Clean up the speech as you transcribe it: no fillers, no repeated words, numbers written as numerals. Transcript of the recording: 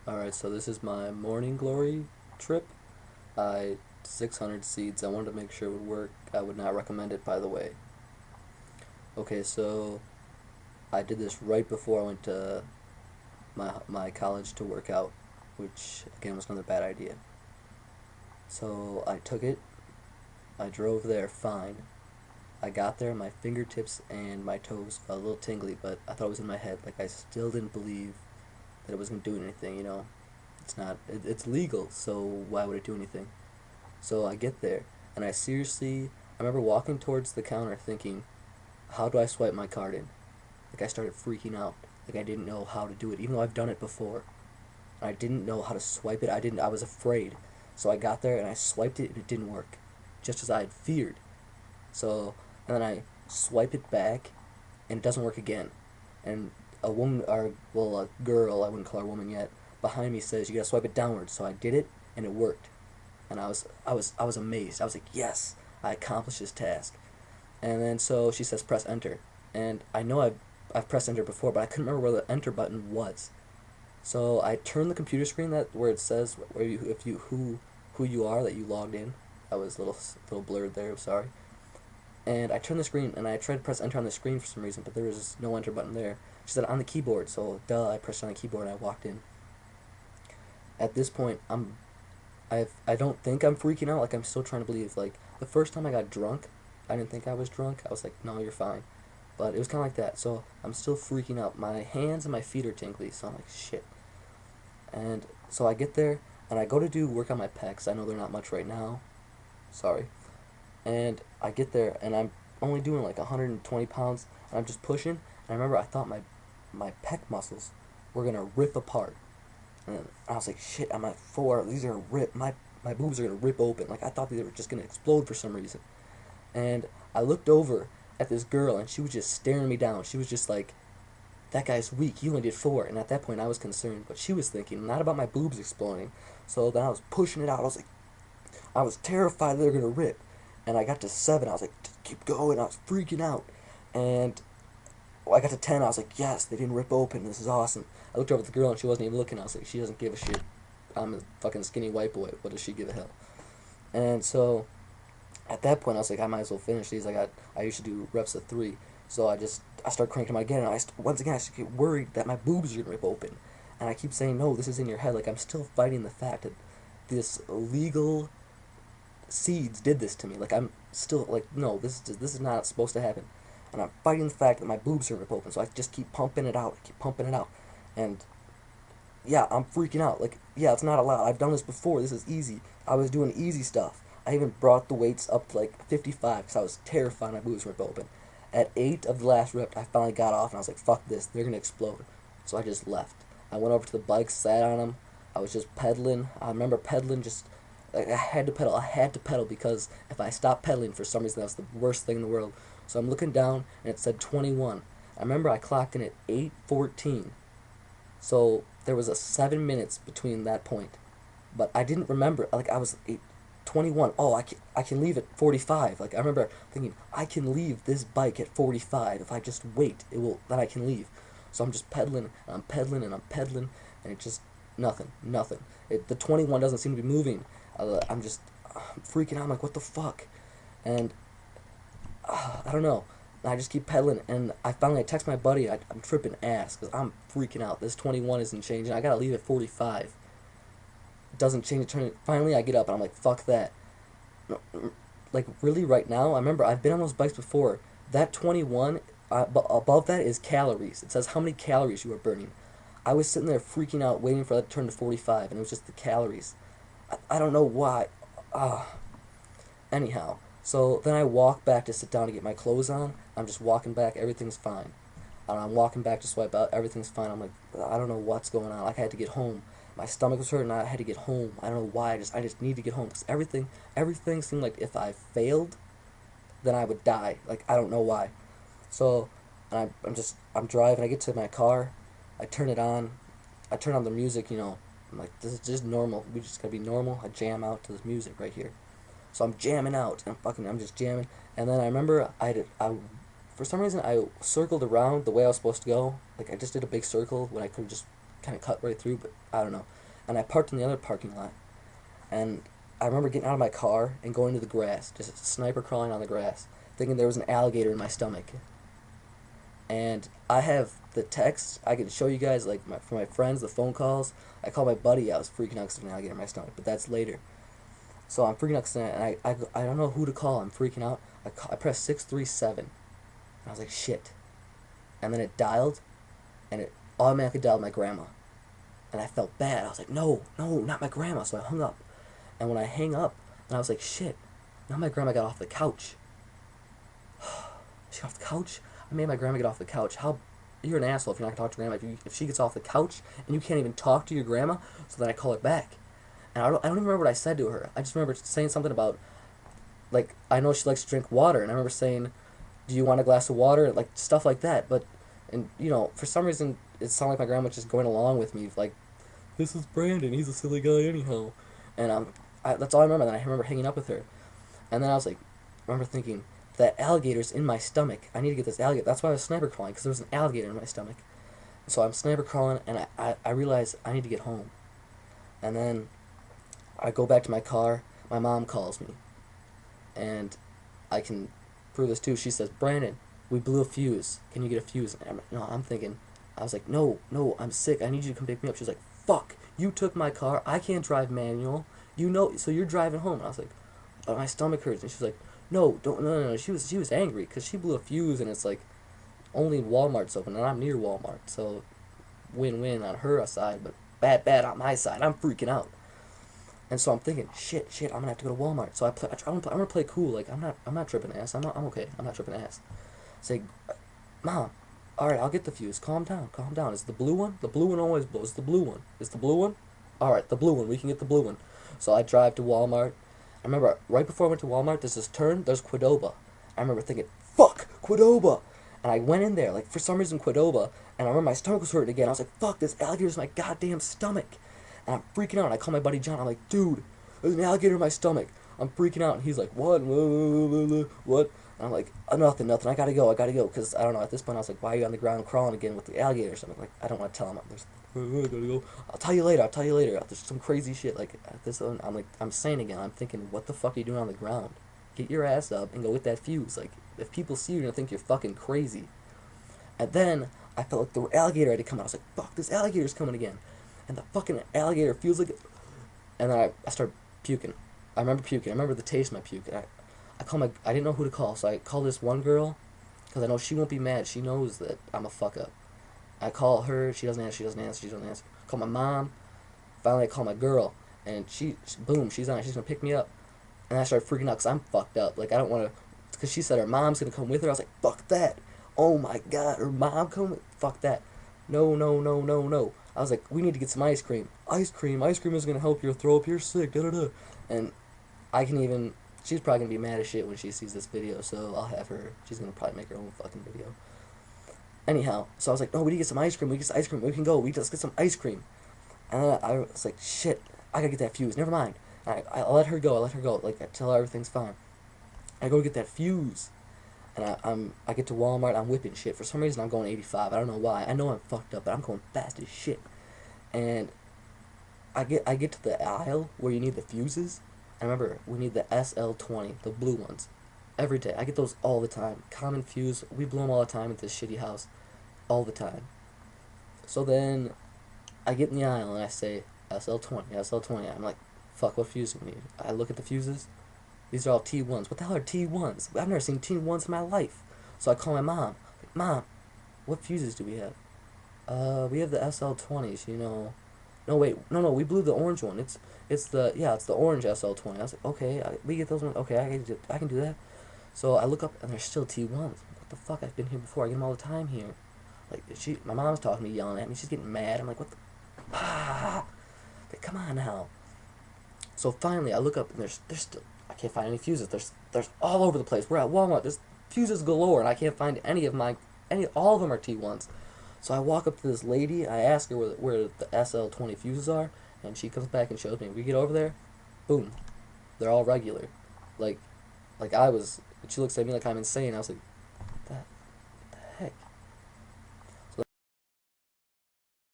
Alright, so this is my morning glory trip. I 600 seeds. I wanted to make sure it would work. I would not recommend it, by the way. Okay, so I did this right before I went to my college to work out, which again was another bad idea. So I took it. I drove there fine. I got there, my fingertips and my toes felt a little tingly, but I thought it was in my head. Like I still didn't believe that it was gonna do anything. It's not. It's legal, so why would it do anything? So I get there, and I remember walking towards the counter thinking, how do I swipe my card in? Like I started freaking out. Like I didn't know how to do it, even though I've done it before. I didn't know how to swipe it. I was afraid. So I got there and I swiped it and it didn't work, just as I had feared. So, and then I swipe it back and it doesn't work again. And a woman, or well, a girl, I wouldn't call her a woman yet, behind me says you gotta swipe it downwards. So I did it and it worked. And I was amazed. I was like, yes, I accomplished this task. And then so she says press enter, and I know I've pressed enter before, but I couldn't remember where the enter button was. So I turned the computer screen that where it says where you if you who you are that you logged in. I was a little blurred there. I'm sorry. And I turned the screen and I tried to press enter on the screen for some reason, but there was no enter button there. She said on the keyboard, so duh, I pressed on the keyboard and I walked in. At this point, I don't think I'm freaking out. Like I'm still trying to believe. Like the first time I got drunk, I didn't think I was drunk. I was like, no, you're fine. But it was kind of like that. So I'm still freaking out. My hands and my feet are tingly. So I'm like, shit. And so I get there and I go to do work on my pecs. I know they're not much right now. Sorry. And I get there and I'm only doing like 120 pounds and I'm just pushing. And I remember I thought my pec muscles were gonna rip apart. And I was like, shit, I'm at four. These are rip. My boobs are gonna rip open. Like I thought they were just gonna explode for some reason. And I looked over at this girl, and she was just staring me down. She was just like, "That guy's weak. He only did four." And at that point, I was concerned, but she was thinking not about my boobs exploding. So then I was pushing it out. I was terrified they were gonna rip. And I got to seven. I was like, "Keep going." I was freaking out. And I got to 10. I was like, yes, they didn't rip open. This is awesome. I looked over at the girl and she wasn't even looking. I was like, she doesn't give a shit. I'm a fucking skinny white boy. What does she give a hell? And so at that point, I was like, I might as well finish these. I used to do reps of three. So I start cranking them out again. And once again, I just get worried that my boobs are going to rip open. And I keep saying, no, this is in your head. Like, I'm still fighting the fact that this illegal seeds did this to me. Like, I'm still, like, no, this is not supposed to happen. And I'm fighting the fact that my boobs are rip open. So I just keep pumping it out. I keep pumping it out. And yeah, I'm freaking out. Like, yeah, it's not allowed. I've done this before. This is easy. I was doing easy stuff. I even brought the weights up to like 55 because I was terrified my boobs ripped open. At 8 of the last rep, I finally got off and I was like, fuck this. They're going to explode. So I just left. I went over to the bike, sat on them. I was just pedaling. I remember pedaling just. Like, I had to pedal. I had to pedal because if I stopped pedaling for some reason, that was the worst thing in the world. So I'm looking down and it said 21. I remember I clocked in at 8:14. So there was a 7 minutes between that point, but I didn't remember. Like I was 21. Oh, I can leave at 45. Like I remember thinking I can leave this bike at 45 if I just wait. It will then I can leave. So I'm just pedaling and I'm pedaling and I'm pedaling and it just nothing. The 21 doesn't seem to be moving. I'm freaking out. I'm like, what the fuck? And I don't know. I just keep pedaling, and I finally text my buddy. I'm tripping ass because I'm freaking out. This 21 isn't changing. I gotta leave at 45. It doesn't change. Finally, I get up and I'm like, fuck that. No, like really, right now, I remember I've been on those bikes before. That 21, above that is calories. It says how many calories you are burning. I was sitting there freaking out, waiting for that to turn to 45, and it was just the calories. I don't know why. Uh, Anyhow, so then I walk back to sit down to get my clothes on. I'm just walking back, everything's fine. And I'm walking back to swipe out, everything's fine. I'm like, I don't know what's going on. Like I had to get home. My stomach was hurting. I had to get home. I don't know why. I just need to get home because everything seemed like if I failed, then I would die. Like I don't know why. So, I'm driving. I get to my car. I turn it on. I turn on the music. I'm like, this is just normal. We just gotta be normal. I jam out to this music right here. So I'm jamming out, and I'm just jamming. And then I remember for some reason I circled around the way I was supposed to go. Like I just did a big circle when I could have just kind of cut right through, but I don't know. And I parked in the other parking lot, and I remember getting out of my car and going to the grass, just sniper crawling on the grass, thinking there was an alligator in my stomach. And I have the text. I can show you guys, like, for my friends, the phone calls. I called my buddy. I was freaking out because of an alligator in my stomach, but that's later. So I'm freaking out because I don't know who to call. I'm freaking out. I pressed 637. And I was like, shit. And then it dialed, and it automatically dialed my grandma. And I felt bad. I was like, no, not my grandma. So I hung up. And when I hang up, and I was like, shit, now my grandma got off the couch. She got off the couch? I made my grandma get off the couch. You're an asshole if you're not going to talk to grandma. If she gets off the couch and you can't even talk to your grandma, so then I call her back. And I don't even remember what I said to her. I just remember saying something about, like, I know she likes to drink water. And I remember saying, do you want a glass of water? Like, stuff like that. But, and, you know, for some reason, it sounded like my grandma was just going along with me. Like, this is Brandon. He's a silly guy anyhow. And that's all I remember. Then I remember hanging up with her. And then I was like, I remember thinking, that alligator's in my stomach. I need to get this alligator. That's why I was sniper crawling, because there was an alligator in my stomach. So I'm sniper crawling, and I realize I need to get home. And then I go back to my car. My mom calls me. And I can prove this too. She says, Brandon, we blew a fuse. Can you get a fuse? And I'm thinking, I was like, no, I'm sick. I need you to come pick me up. She's like, fuck, you took my car. I can't drive manual. You know, so you're driving home. And I was like, but my stomach hurts. And she's like, no. She was angry because she blew a fuse, and it's like only Walmart's open, and I'm near Walmart, so win-win on her side, but bad on my side. I'm freaking out, and so I'm thinking, shit, I'm gonna have to go to Walmart. So I'm gonna play cool, like I'm not tripping ass. I'm okay. I'm not tripping ass. Say, Mom, all right, I'll get the fuse. Calm down. Is it the blue one? The blue one always blows. The blue one. Is the blue one? All right, the blue one. We can get the blue one. So I drive to Walmart. I remember right before I went to Walmart, there's this turn, there's Qdoba. I remember thinking, fuck, Qdoba! And I went in there, like, for some reason, Qdoba, and I remember my stomach was hurting again. I was like, fuck, this alligator's in my goddamn stomach. And I'm freaking out, and I call my buddy John. I'm like, dude, there's an alligator in my stomach. I'm freaking out, and he's like, what? What? And I'm like, nothing, I gotta go, because, I don't know, at this point, I was like, why are you on the ground crawling again with the alligator or something? Like, I don't want to tell him. I gotta go. I'll tell you later. There's some crazy shit. Like, at this, I'm saying again, I'm thinking, what the fuck are you doing on the ground? Get your ass up and go get that fuse. Like, if people see you, they're gonna think you're fucking crazy. And then, I felt like the alligator had to come out. I was like, fuck, this alligator's coming again. And the fucking alligator feels like... And then I started puking. I remember puking. I remember the taste of my puke. And I didn't know who to call, so I called this one girl, because I know she won't be mad. She knows that I'm a fuck up. I call her, she doesn't answer. I call my mom. Finally, I call my girl, and boom, she's on. She's gonna pick me up, and I started freaking out because I'm fucked up. Like, I don't want to, because she said her mom's gonna come with her. I was like, fuck that. Oh my god, her mom coming? Fuck that. No. I was like, we need to get some ice cream. Ice cream is gonna help you throw up. You're sick. And she's probably gonna be mad as shit when she sees this video. So I'll have her. She's gonna probably make her own fucking video. Anyhow, so I was like, no, we need to get some ice cream. We can go. Let's get some ice cream. And then I was like, shit, I gotta get that fuse. Never mind. I let her go. Like, I tell her everything's fine. I go get that fuse. And I get to Walmart. I'm whipping shit. For some reason, I'm going 85. I don't know why. I know I'm fucked up, but I'm going fast as shit. And I get to the aisle where you need the fuses. I remember we need the SL20, the blue ones. Every day. I get those all the time. Common fuse. We blow them all the time at this shitty house. All the time. So then, I get in the aisle and I say, SL20. I'm like, fuck, what fuse do we need? I look at the fuses. These are all T1s. What the hell are T1s? I've never seen T1s in my life. So I call my mom. Like, Mom, what fuses do we have? We have the SL20s, you know. No, wait. No, we blew the orange one. It's the orange SL20. I was like, okay, we get those ones. Okay, I can do that. So I look up, and there's still T1s. What the fuck? I've been here before. I get them all the time here. Like, my mom's talking to me, yelling at me. She's getting mad. I'm like, what the... Like, come on now. So finally, I look up, and there's still... I can't find any fuses. There's all over the place. We're at Walmart. There's fuses galore, and I can't find all of them are T1s. So I walk up to this lady. I ask her where the SL20 fuses are, and she comes back and shows me. We get over there, boom. They're all regular. Like I was... She looks at me like I'm insane. I was like,